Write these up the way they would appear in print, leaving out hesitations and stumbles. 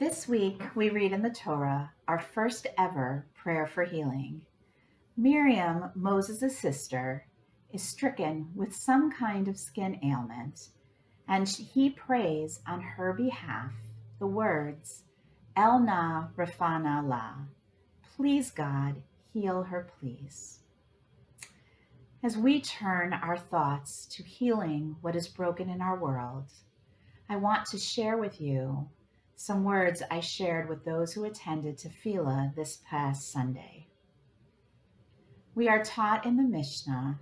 This week, we read in the Torah our first ever prayer for healing. Miriam, Moses' sister, is stricken with some kind of skin ailment, and he prays on her behalf the words, El na rafana la, please God, heal her please. As we turn our thoughts to healing what is broken in our world, I want to share with you some words I shared with those who attended Tefillah this past Sunday. We are taught in the Mishnah,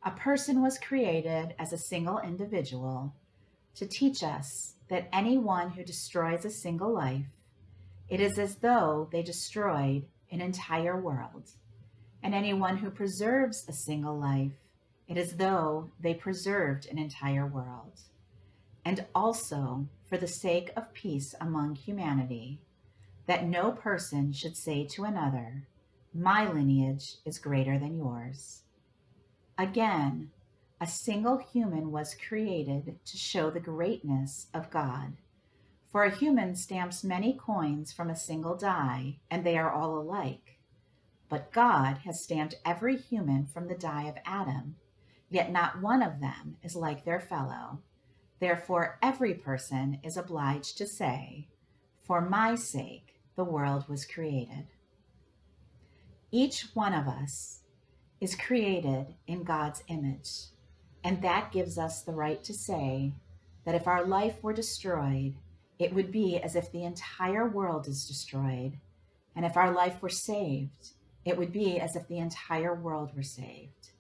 a person was created as a single individual to teach us that anyone who destroys a single life, it is as though they destroyed an entire world. And anyone who preserves a single life, it is as though they preserved an entire world. And also, for the sake of peace among humanity, that no person should say to another, my lineage is greater than yours. Again, a single human was created to show the greatness of God. For a human stamps many coins from a single die, and they are all alike. But God has stamped every human from the die of Adam, yet not one of them is like their fellow. Therefore, every person is obliged to say, for my sake, the world was created. Each one of us is created in God's image, and that gives us the right to say that if our life were destroyed, it would be as if the entire world is destroyed, and if our life were saved, it would be as if the entire world were saved.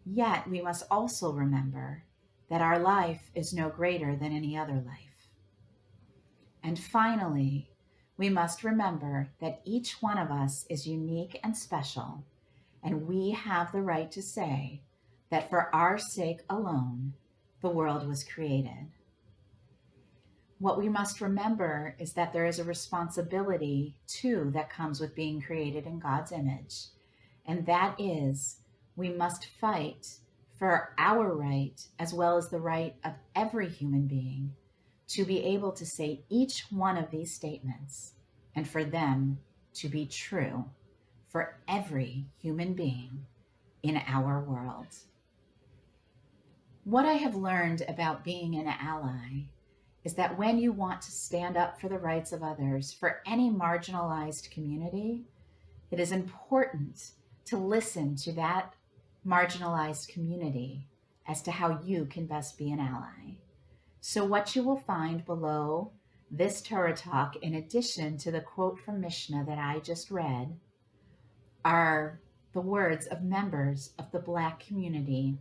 Yet we must also remember that our life is no greater than any other life. And finally, we must remember that each one of us is unique and special, and we have the right to say that for our sake alone, the world was created. What we must remember is that there is a responsibility, too, that comes with being created in God's image, and that is we must fight for our right, as well as the right of every human being, to be able to say each one of these statements, and for them to be true for every human being in our world. What I have learned about being an ally is that when you want to stand up for the rights of others, for any marginalized community, it is important to listen to that marginalized community as to how you can best be an ally. So what you will find below this Torah talk, in addition to the quote from Mishnah that I just read, are the words of members of the Black community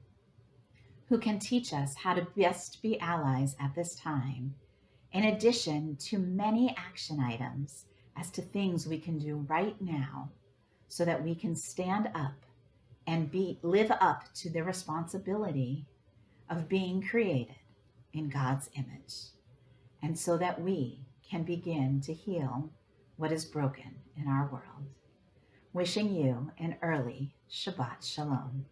who can teach us how to best be allies at this time, in addition to many action items as to things we can do right now so that we can stand up and live up to the responsibility of being created in God's image, and so that we can begin to heal what is broken in our world. Wishing you an early Shabbat Shalom.